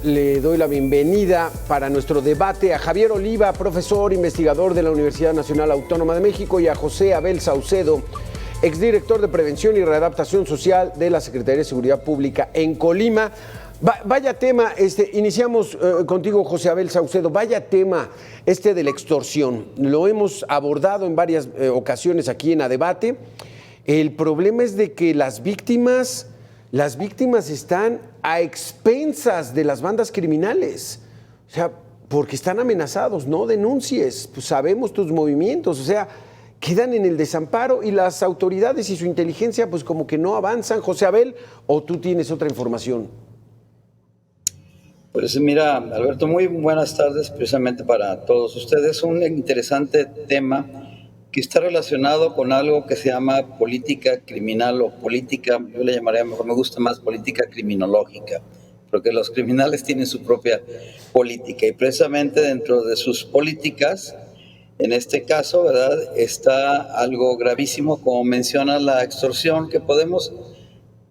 le doy la bienvenida para nuestro debate a Javier Oliva, profesor investigador de la Universidad Nacional Autónoma de México, y a José Abel Saucedo, exdirector de Prevención y Readaptación Social de la Secretaría de Seguridad Pública en Colima. Vaya tema, iniciamos contigo, José Abel Saucedo. Vaya tema de la extorsión. Lo hemos abordado en varias ocasiones aquí en A Debate. El problema es de que las víctimas están a expensas de las bandas criminales. O sea, porque están amenazados, no denuncies, pues sabemos tus movimientos, o sea, quedan en el desamparo y las autoridades y su inteligencia pues como que no avanzan. José Abel, ¿o tú tienes otra información? Pues mira, Alberto, muy buenas tardes precisamente para todos ustedes. Un interesante tema que está relacionado con algo que se llama política criminal o política, yo le llamaría mejor, me gusta más política criminológica, porque los criminales tienen su propia política y precisamente dentro de sus políticas, en este caso, ¿verdad?, está algo gravísimo, como menciona la extorsión, que podemos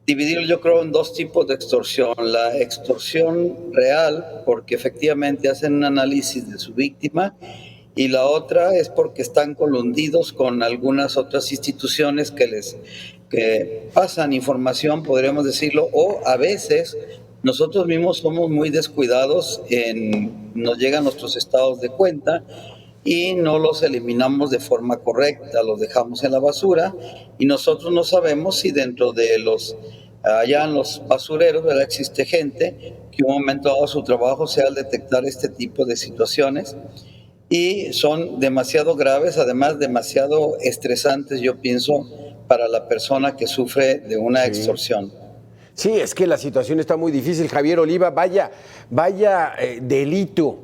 dividir, yo creo, en dos tipos de extorsión. La extorsión real, porque efectivamente hacen un análisis de su víctima, y la otra es porque están coludidos con algunas otras instituciones que pasan información, podríamos decirlo, o a veces nosotros mismos somos muy descuidados, nos llegan nuestros estados de cuenta y no los eliminamos de forma correcta, los dejamos en la basura y nosotros no sabemos si dentro de allá en los basureros, ¿verdad?, existe gente que un momento dado su trabajo sea al detectar este tipo de situaciones y son demasiado graves, además demasiado estresantes, yo pienso, para la persona que sufre de una extorsión. Sí, es que la situación está muy difícil, Javier Oliva, vaya delito,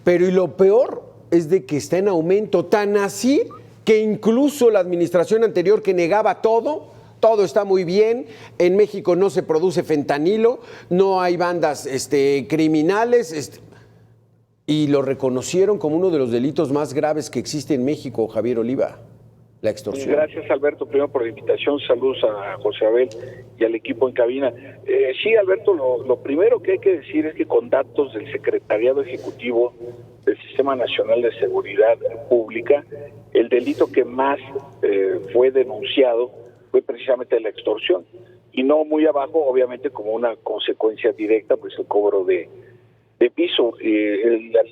pero y lo peor es de que está en aumento, tan así que incluso la administración anterior, que negaba todo está muy bien, en México no se produce fentanilo, no hay bandas criminales, y lo reconocieron como uno de los delitos más graves que existe en México, Javier Oliva, la extorsión. Gracias, Alberto, primero por la invitación, saludos a José Abel y al equipo en cabina. Sí, Alberto, lo primero que hay que decir es que con datos del Secretariado Ejecutivo del Sistema Nacional de Seguridad Pública, el delito que más fue denunciado fue precisamente la extorsión, y no muy abajo, obviamente, como una consecuencia directa, pues el cobro de piso.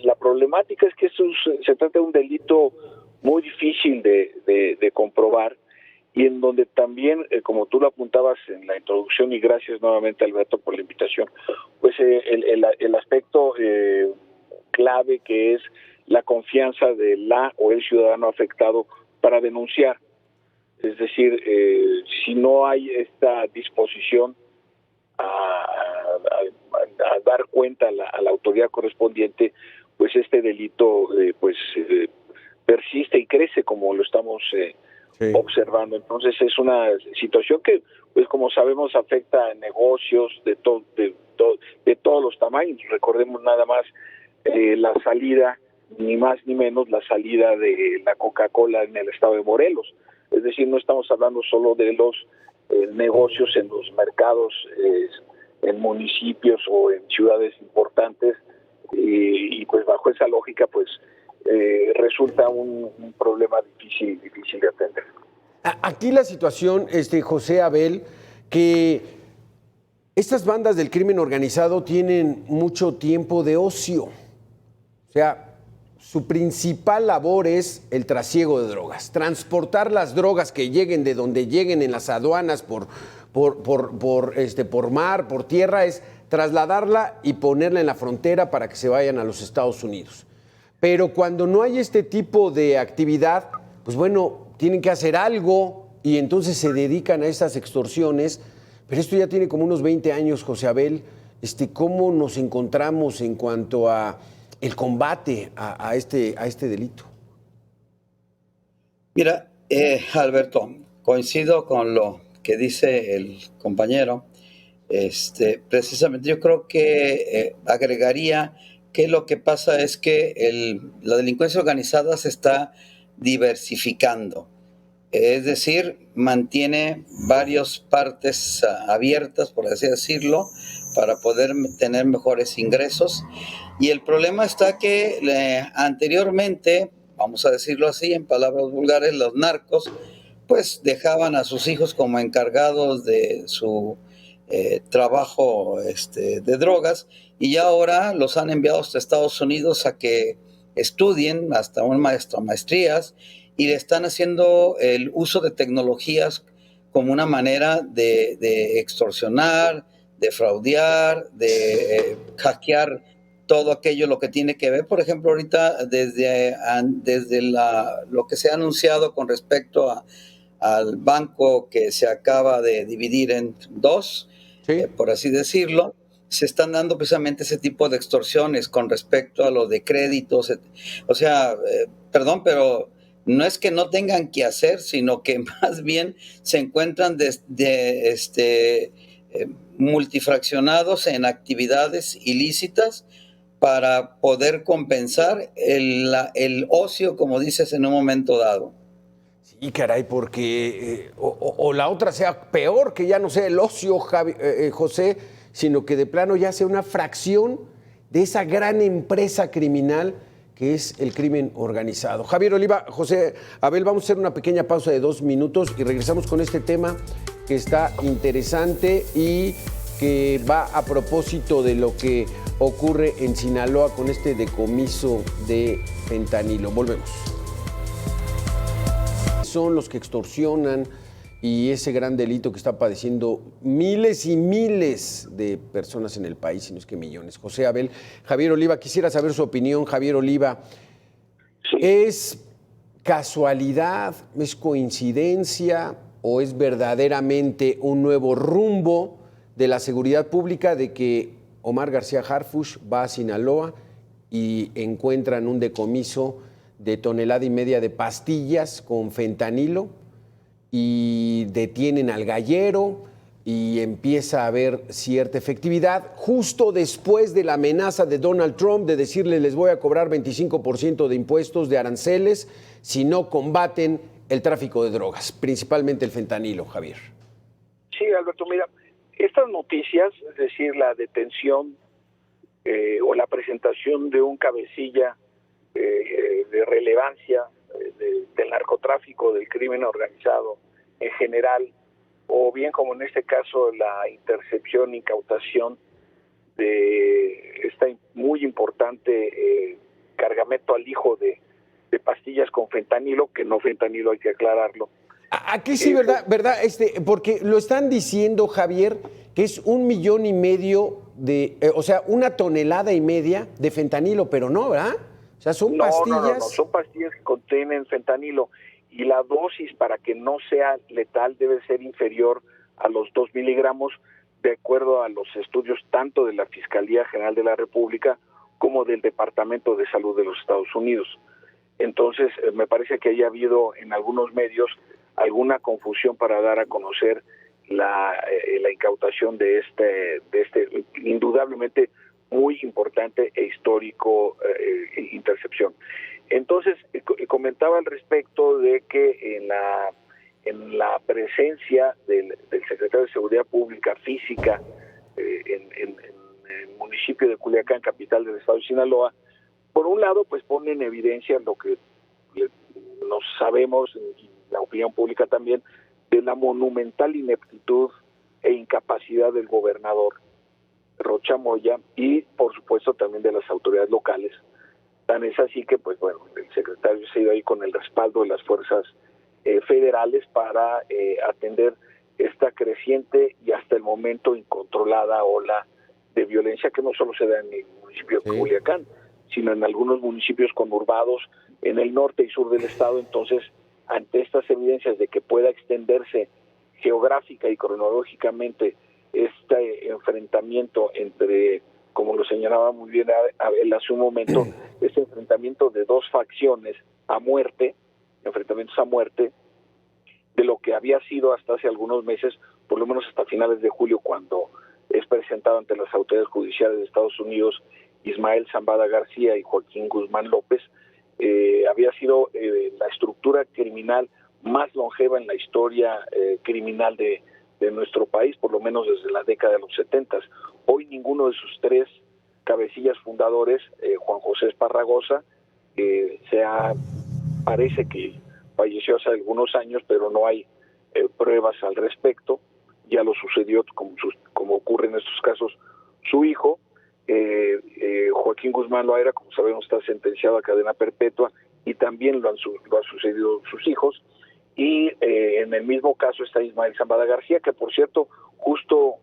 La problemática es que esto se trata de un delito muy difícil de comprobar y en donde también, como tú lo apuntabas en la introducción, y gracias nuevamente, Alberto, por la invitación, pues el aspecto clave que es la confianza de la o el ciudadano afectado para denunciar. Es decir, si no hay esta disposición a dar cuenta a la autoridad correspondiente, pues este delito persiste y crece, como lo estamos observando. Entonces es una situación que, pues como sabemos, afecta a negocios de todos los tamaños. Recordemos nada más la salida, ni más ni menos, la salida de la Coca-Cola en el estado de Morelos. Es decir, no estamos hablando solo de los negocios en los mercados, en municipios o en ciudades importantes, y pues bajo esa lógica pues resulta un problema difícil de atender. Aquí la situación, José Abel, que estas bandas del crimen organizado tienen mucho tiempo de ocio. O sea, su principal labor es el trasiego de drogas, transportar las drogas que lleguen de donde lleguen en las aduanas por mar, por tierra, es trasladarla y ponerla en la frontera para que se vayan a los Estados Unidos. Pero cuando no hay este tipo de actividad, pues bueno, tienen que hacer algo y entonces se dedican a estas extorsiones. Pero esto ya tiene como unos 20 años, José Abel. ¿Cómo nos encontramos en cuanto a el combate a este delito? Mira, Alberto, coincido con lo que dice el compañero. Precisamente yo creo que agregaría que lo que pasa es que la delincuencia organizada se está diversificando. Es decir, mantiene varias partes abiertas, por así decirlo, para poder tener mejores ingresos. Y el problema está que anteriormente, vamos a decirlo así, en palabras vulgares, los narcos pues dejaban a sus hijos como encargados de su trabajo de drogas, y ya ahora los han enviado hasta Estados Unidos a que estudien hasta maestrías, y le están haciendo el uso de tecnologías como una manera de extorsionar, de fraudear, de hackear todo aquello lo que tiene que ver. Por ejemplo, ahorita desde lo que se ha anunciado con respecto al banco que se acaba de dividir en dos, Sí. por así decirlo, se están dando precisamente ese tipo de extorsiones con respecto a lo de créditos. O sea, perdón, pero no es que no tengan que hacer, sino que más bien se encuentran multifraccionados en actividades ilícitas para poder compensar el ocio, como dices, en un momento dado. Sí, caray, porque o la otra sea peor, que ya no sea el ocio, José, sino que de plano ya sea una fracción de esa gran empresa criminal que es el crimen organizado. Javier Oliva, José Abel, vamos a hacer una pequeña pausa de 2 minutos y regresamos con este tema que está interesante y que va a propósito de lo que ocurre en Sinaloa con este decomiso de fentanilo. Volvemos. Son los que extorsionan y ese gran delito que está padeciendo miles y miles de personas en el país, si no es que millones. José Abel, Javier Oliva, quisiera saber su opinión. Javier Oliva, ¿es casualidad, es coincidencia o es verdaderamente un nuevo rumbo de la seguridad pública de que Omar García Harfuch va a Sinaloa y encuentran un decomiso de 1,5 toneladas de pastillas con fentanilo y detienen al gallero y empieza a haber cierta efectividad justo después de la amenaza de Donald Trump de decirle les voy a cobrar 25% de impuestos, de aranceles, si no combaten el tráfico de drogas, principalmente el fentanilo, Javier? Sí, Alberto, mira, estas noticias, es decir, la detención o la presentación de un cabecilla de relevancia del narcotráfico, del crimen organizado en general, o bien como en este caso la intercepción, incautación de esta muy importante cargamento al hijo de pastillas con fentanilo, que no fentanilo, hay que aclararlo. Aquí sí, ¿verdad? Porque lo están diciendo, Javier, que es 1,5 millones de, o sea, 1,5 toneladas de fentanilo, pero no, ¿verdad? O sea, son pastillas. No, son pastillas que contienen fentanilo y la dosis para que no sea letal debe ser inferior a los 2 miligramos, de acuerdo a los estudios tanto de la Fiscalía General de la República como del Departamento de Salud de los Estados Unidos. Entonces, me parece que haya habido en algunos medios alguna confusión para dar a conocer la incautación de este indudablemente muy importante e histórico intercepción. Entonces, comentaba al respecto de que en la presencia del secretario de Seguridad Pública física en el municipio de Culiacán, capital del estado de Sinaloa, por un lado, pues pone en evidencia lo que nos sabemos, y la opinión pública también, de la monumental ineptitud e incapacidad del gobernador Rocha Moya y, por supuesto, también de las autoridades locales. Tan es así que, pues bueno, el secretario se ha ido ahí con el respaldo de las fuerzas federales para atender esta creciente y hasta el momento incontrolada ola de violencia que no solo se da en el municipio de Culiacán, sino en algunos municipios conurbados en el norte y sur del estado. Entonces, ante estas evidencias de que pueda extenderse geográfica y cronológicamente este enfrentamiento entre, como lo señalaba muy bien Abel hace un momento, este enfrentamiento de dos facciones a muerte, enfrentamientos a muerte, de lo que había sido hasta hace algunos meses, por lo menos hasta finales de julio, cuando es presentado ante las autoridades judiciales de Estados Unidos Ismael Zambada García y Joaquín Guzmán López, había sido la estructura criminal más longeva en la historia criminal de nuestro país, por lo menos desde la década de los 70. Hoy ninguno de sus 3 cabecillas fundadores, Juan José Esparragosa, parece que falleció hace algunos años, pero no hay pruebas al respecto. Ya lo sucedió, como ocurre en estos casos, su hijo. Joaquín Guzmán Loaera, como sabemos, está sentenciado a cadena perpetua, y también lo han sucedido sus hijos. Y en el mismo caso está Ismael Zambada García, que por cierto, justo,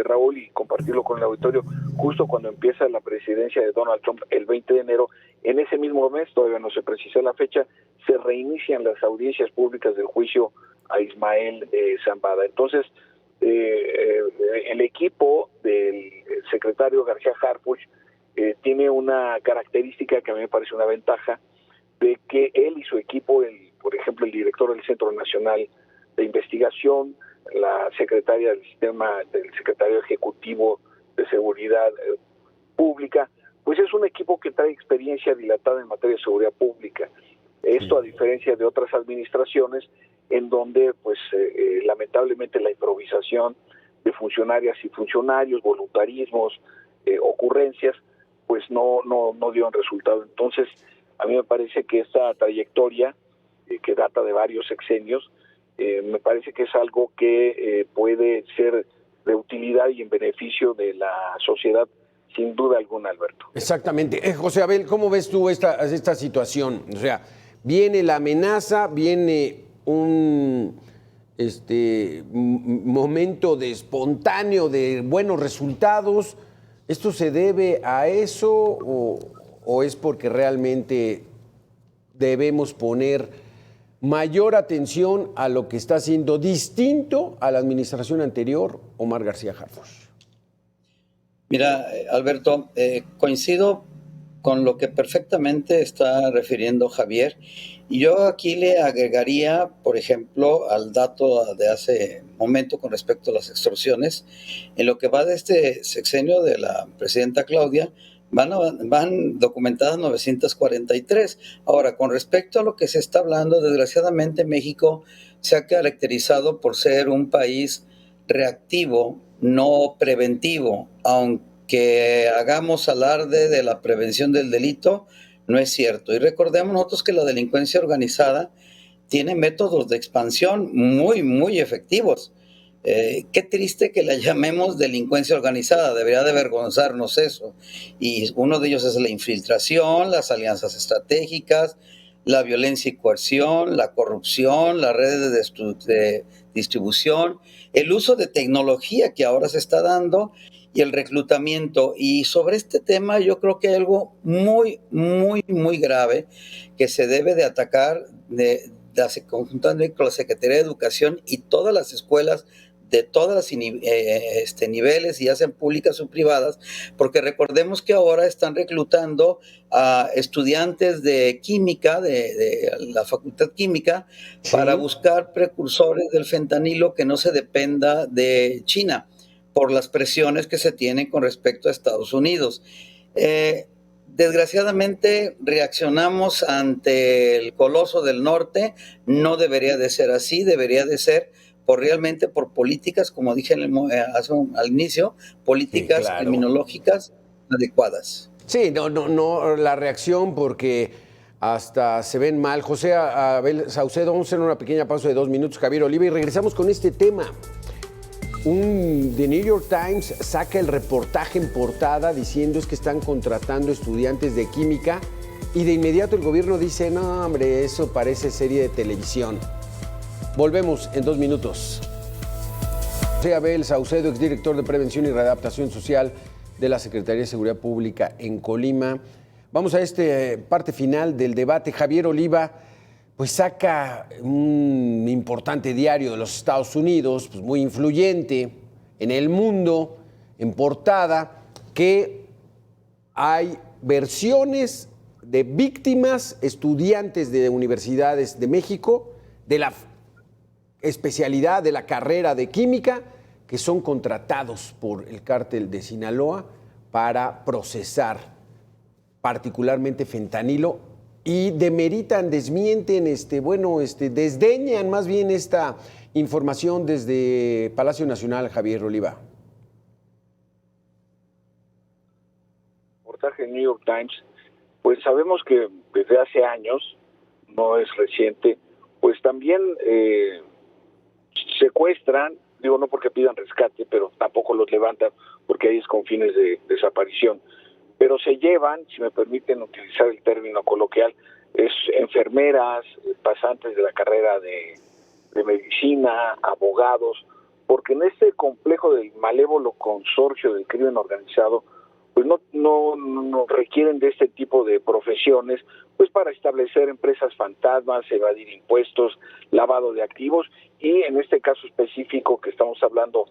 Raúl, y compartirlo con el auditorio, justo cuando empieza la presidencia de Donald Trump el 20 de enero, en ese mismo mes, todavía no se precisa la fecha, se reinician las audiencias públicas del juicio a Ismael Zambada. Entonces, el equipo del secretario García Harfuch tiene una característica que a mí me parece una ventaja, de que él y su equipo, por ejemplo, el director del Centro Nacional de Investigación, la secretaria del secretario ejecutivo de Seguridad Pública, pues es un equipo que trae experiencia dilatada en materia de seguridad pública. Esto a diferencia de otras administraciones en donde, pues, lamentablemente la improvisación de funcionarias y funcionarios, voluntarismos, ocurrencias, pues no dio un resultado. Entonces, a mí me parece que esta trayectoria, que data de varios sexenios, me parece que es algo que puede ser de utilidad y en beneficio de la sociedad, sin duda alguna, Alberto. Exactamente. José Abel, ¿cómo ves tú esta situación? O sea, viene la amenaza, viene un momento de espontáneo, de buenos resultados. ¿Esto se debe a eso o es porque realmente debemos poner mayor atención a lo que está haciendo distinto a la administración anterior, Omar García Harfuch? Mira, Alberto, coincido con lo que perfectamente está refiriendo Javier, y yo aquí le agregaría, por ejemplo, al dato de hace momento con respecto a las extorsiones. En lo que va de este sexenio de la presidenta Claudia, van documentadas 943. Ahora, con respecto a lo que se está hablando, desgraciadamente México se ha caracterizado por ser un país reactivo, no preventivo. Aunque hagamos alarde de la prevención del delito, no es cierto. Y recordemos nosotros que la delincuencia organizada tiene métodos de expansión muy, muy efectivos. Qué triste que la llamemos delincuencia organizada, debería de avergonzarnos eso. Y uno de ellos es la infiltración, las alianzas estratégicas, la violencia y coerción, la corrupción, las redes de distribución, el uso de tecnología que ahora se está dando y el reclutamiento. Y sobre este tema yo creo que hay algo muy, muy, muy grave que se debe de atacar conjuntamente con la Secretaría de Educación y todas las escuelas de todos los niveles, ya sean públicas o privadas, porque recordemos que ahora están reclutando a estudiantes de química, de la Facultad Química, sí, para buscar precursores del fentanilo que no se dependa de China, por las presiones que se tienen con respecto a Estados Unidos. Desgraciadamente reaccionamos ante el coloso del norte, no debería de ser así, debería de ser realmente por políticas, como dije al inicio, políticas, sí, claro, criminológicas adecuadas. Sí, no la reacción, porque hasta se ven mal. José Abel Saucedo, vamos a hacer una pequeña pausa de 2 minutos, Javier Oliva, y regresamos con este tema. The New York Times saca el reportaje en portada diciendo es que están contratando estudiantes de química, y de inmediato el gobierno dice, no, hombre, eso parece serie de televisión. Volvemos en 2 minutos. José Abel Saucedo, exdirector de Prevención y Readaptación Social de la Secretaría de Seguridad Pública en Colima. Vamos a esta parte final del debate. Javier Oliva, pues saca un importante diario de los Estados Unidos, pues muy influyente en el mundo, en portada, que hay versiones de víctimas, estudiantes de universidades de México, de la especialidad de la carrera de química, que son contratados por el cártel de Sinaloa para procesar particularmente fentanilo, y demeritan, desmienten, desdeñan más bien esta información desde Palacio Nacional, Javier Oliva. reportaje del New York Times, pues sabemos que desde hace años, no es reciente, pues también secuestran, digo no porque pidan rescate, pero tampoco los levantan porque hay con fines de desaparición, pero se llevan, si me permiten utilizar el término coloquial, es enfermeras, pasantes de la carrera de medicina, abogados, porque en este complejo del malévolo consorcio del crimen organizado, pues no requieren de este tipo de profesiones, pues para establecer empresas fantasmas, evadir impuestos, lavado de activos, y en este caso específico que estamos hablando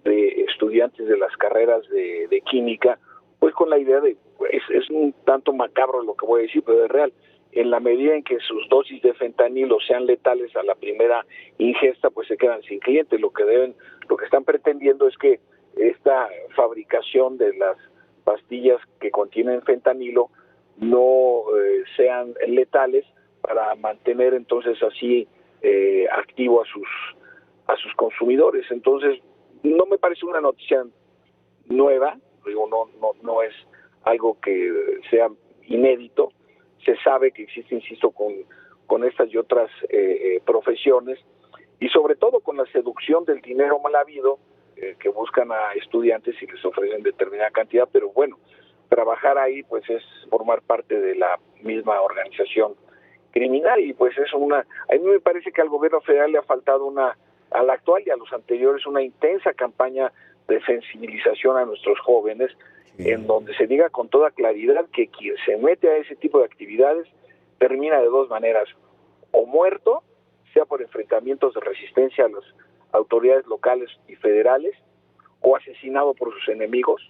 de estudiantes de las carreras de química, pues con la idea de, es un tanto macabro lo que voy a decir, pero es real, en la medida en que sus dosis de fentanilo sean letales a la primera ingesta, pues se quedan sin clientes. Lo que están pretendiendo es que esta fabricación de las pastillas que contienen fentanilo no sean letales para mantener entonces así activo a sus consumidores. Entonces, no me parece una noticia nueva, digo, no es algo que sea inédito. Se sabe que existe, insisto, con estas y otras profesiones, y sobre todo con la seducción del dinero mal habido, que buscan a estudiantes y les ofrecen determinada cantidad, pero bueno, trabajar ahí pues es formar parte de la misma organización criminal, y pues es a mí me parece que al gobierno federal le ha faltado al actual y a los anteriores, una intensa campaña de sensibilización a nuestros jóvenes, en donde se diga con toda claridad que quien se mete a ese tipo de actividades termina de dos maneras: o muerto, sea por enfrentamientos de resistencia a las autoridades locales y federales, o asesinado por sus enemigos,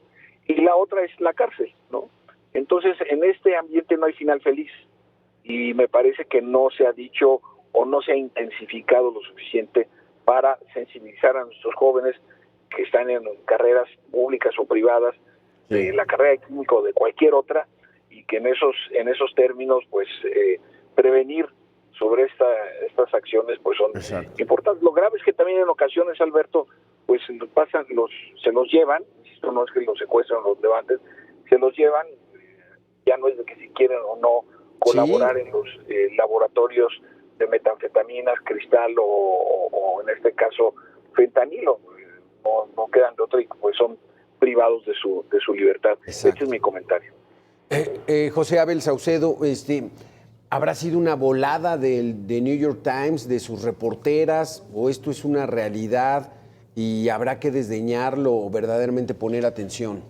y la otra es la cárcel, ¿no? Entonces, en este ambiente no hay final feliz, y me parece que no se ha dicho o no se ha intensificado lo suficiente para sensibilizar a nuestros jóvenes que están en carreras públicas o privadas, de la carrera de químico o de cualquier otra, y que en esos términos pues prevenir sobre estas acciones pues son importantes. Lo grave es que también en ocasiones, Alberto, pues se los llevan, insisto, no es que los secuestran o los levanten, se los llevan, ya no es de que si quieren o no colaborar en los laboratorios de metanfetaminas, cristal o en este caso fentanilo, no quedan de otro y pues son privados de su libertad. Exacto. Este es mi comentario. José Abel Saucedo, ¿habrá sido una volada de New York Times, de sus reporteras, o esto es una realidad y habrá que desdeñarlo o verdaderamente poner atención?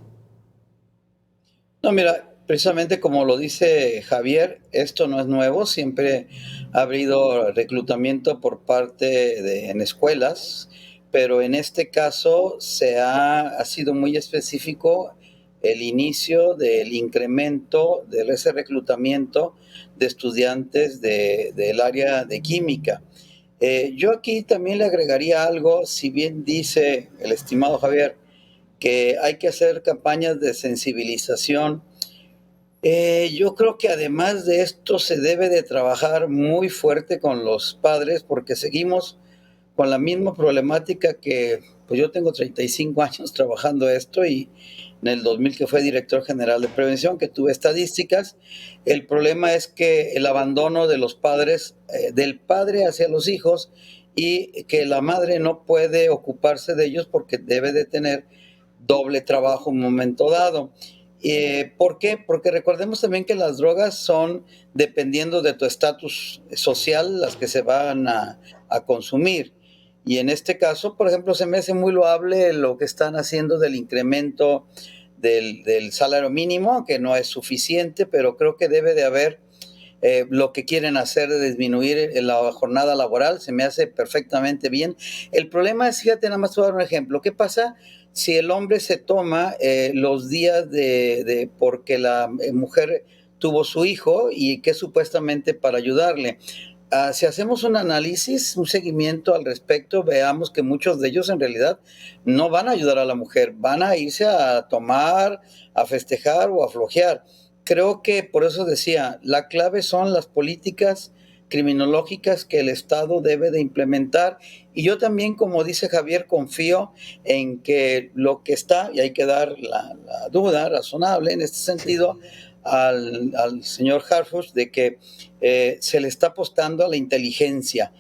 No, mira, precisamente como lo dice Javier, esto no es nuevo, siempre ha habido reclutamiento por parte en escuelas, pero en este caso ha sido muy específico el inicio del incremento de ese reclutamiento de estudiantes del área de química. Yo aquí también le agregaría algo, si bien dice el estimado Javier que hay que hacer campañas de sensibilización. Yo creo que además de esto se debe de trabajar muy fuerte con los padres, porque seguimos con la misma problemática que, pues yo tengo 35 años trabajando esto, y en el 2000 que fue director general de prevención, que tuve estadísticas, el problema es que el abandono de los padres, del padre hacia los hijos, y que la madre no puede ocuparse de ellos porque debe de tener doble trabajo en un momento dado. ¿Por qué? Porque recordemos también que las drogas son, dependiendo de tu estatus social, las que se van a consumir. Y en este caso, por ejemplo, se me hace muy loable lo que están haciendo del incremento del salario mínimo, que no es suficiente, pero creo que debe de haber lo que quieren hacer de disminuir la jornada laboral. Se me hace perfectamente bien. El problema es, fíjate, nada más te voy a dar un ejemplo. ¿Qué pasa si el hombre se toma los días porque la mujer tuvo su hijo y que supuestamente para ayudarle? Si hacemos un análisis, un seguimiento al respecto, veamos que muchos de ellos en realidad no van a ayudar a la mujer, van a irse a tomar, a festejar o a flojear. Creo que por eso decía, la clave son las políticas criminológicas que el Estado debe de implementar. Y yo también, como dice Javier, confío en que lo que está, y hay que dar la duda razonable en este sentido, al señor Harfuch, de que se le está apostando a la inteligencia.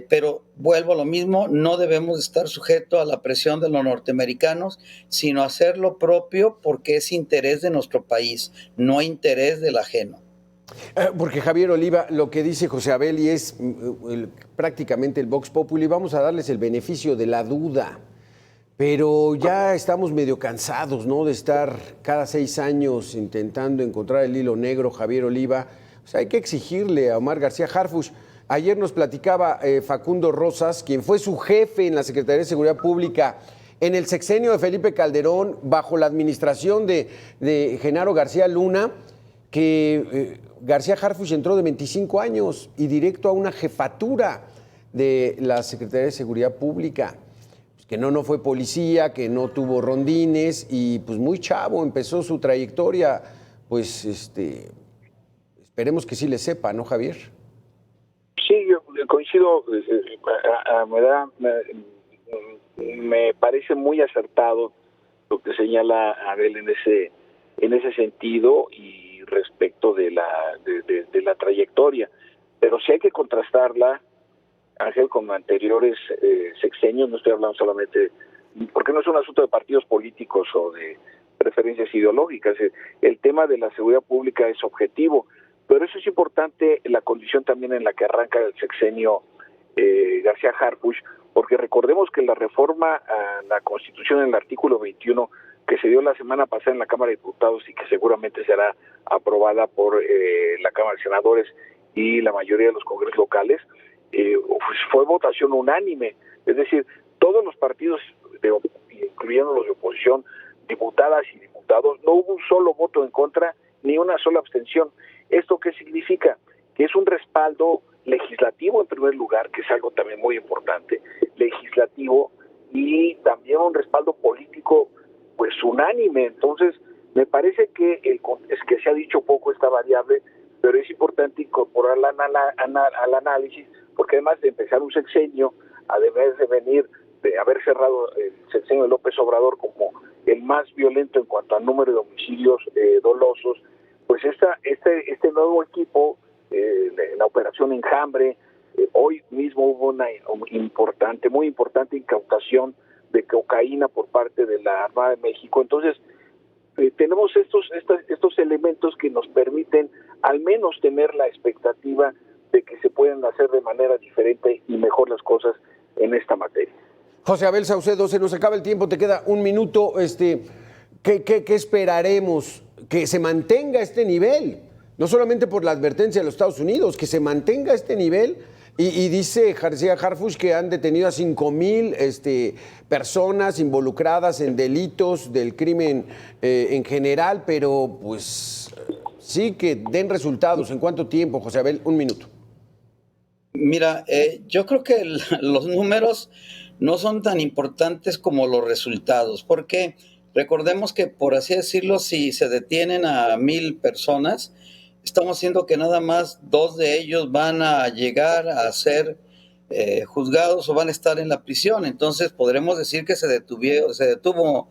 Pero vuelvo a lo mismo, no debemos estar sujetos a la presión de los norteamericanos, sino hacer lo propio porque es interés de nuestro país, no interés del ajeno. Porque Javier Oliva, lo que dice José Abel y es prácticamente el Vox Populi, vamos a darles el beneficio de la duda, pero ya estamos medio cansados, ¿no?, de estar cada 6 años intentando encontrar el hilo negro, Javier Oliva. O sea, hay que exigirle a Omar García Harfuch. Ayer nos platicaba Facundo Rosas, quien fue su jefe en la Secretaría de Seguridad Pública en el sexenio de Felipe Calderón, bajo la administración de Genaro García Luna, que García Harfuch entró de 25 años y directo a una jefatura de la Secretaría de Seguridad Pública, pues que no fue policía, que no tuvo rondines y pues muy chavo empezó su trayectoria. Pues esperemos que sí le sepa, ¿no, Javier? Sí, yo coincido, me parece muy acertado lo que señala Abel en ese sentido y respecto de la trayectoria, pero sí hay que contrastarla, Ángel, con anteriores sexenios. No estoy hablando solamente, porque no es un asunto de partidos políticos o de preferencias ideológicas. El tema de la seguridad pública es objetivo, pero eso es importante, la condición también en la que arranca el sexenio García Harfuch, porque recordemos que la reforma a la Constitución en el artículo 21 que se dio la semana pasada en la Cámara de Diputados y que seguramente será aprobada por la Cámara de Senadores y la mayoría de los congresos locales, pues fue votación unánime, es decir, todos los partidos, incluyendo los de oposición, diputadas y diputados, no hubo un solo voto en contra ni una sola abstención. ¿Esto qué significa? Que es un respaldo legislativo en primer lugar, que es algo también muy importante, legislativo, y también un respaldo político pues unánime. Entonces me parece que es que se ha dicho poco esta variable, pero es importante incorporarla al análisis, porque además de empezar un sexenio, además de haber cerrado el sexenio de López Obrador como el más violento en cuanto al número de homicidios dolosos, pues este nuevo equipo, la operación Enjambre, hoy mismo hubo una muy importante incautación de cocaína por parte de la Armada de México. Entonces, tenemos estos elementos que nos permiten al menos tener la expectativa de que se pueden hacer de manera diferente y mejor las cosas en esta materia. José Abel Saucedo, se nos acaba el tiempo, te queda un minuto. ¿Qué esperaremos? Que se mantenga este nivel, no solamente por la advertencia de los Estados Unidos, que se mantenga este nivel. Y dice García Harfuch que han detenido a 5,000 personas involucradas en delitos del crimen en general, pero pues sí que den resultados. ¿En cuánto tiempo, José Abel? Un minuto. Mira, yo creo que los números no son tan importantes como los resultados, porque recordemos que, por así decirlo, si se detienen a 1,000 personas, estamos haciendo que nada más 2 de ellos van a llegar a ser juzgados o van a estar en la prisión. Entonces podremos decir que se detuvo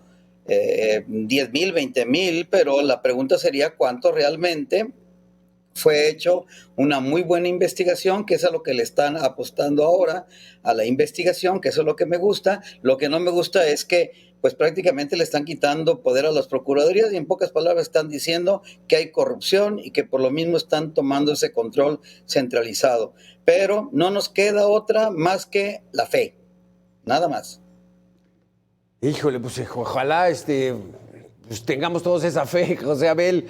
10,000, 20,000, pero la pregunta sería cuánto realmente fue hecho una muy buena investigación, que es a lo que le están apostando ahora, a la investigación, que eso es lo que me gusta. Lo que no me gusta es que pues prácticamente le están quitando poder a las procuradurías y en pocas palabras están diciendo que hay corrupción y que por lo mismo están tomando ese control centralizado. Pero no nos queda otra más que la fe, nada más. Híjole, pues ojalá pues tengamos todos esa fe, José Abel,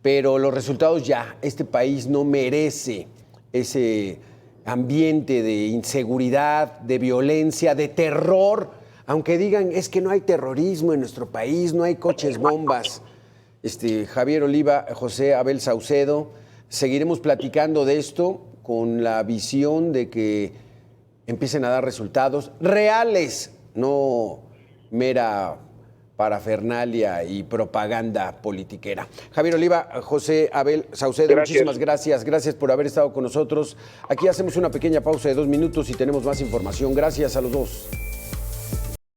pero los resultados ya, este país no merece ese ambiente de inseguridad, de violencia, de terror, aunque digan es que no hay terrorismo en nuestro país, no hay coches bombas. Javier Oliva, José Abel Saucedo, seguiremos platicando de esto con la visión de que empiecen a dar resultados reales, no mera parafernalia y propaganda politiquera. Javier Oliva, José Abel Saucedo, Gracias. muchísimas gracias. Gracias por haber estado con nosotros. Aquí hacemos una pequeña pausa de 2 minutos y tenemos más información. Gracias a los dos.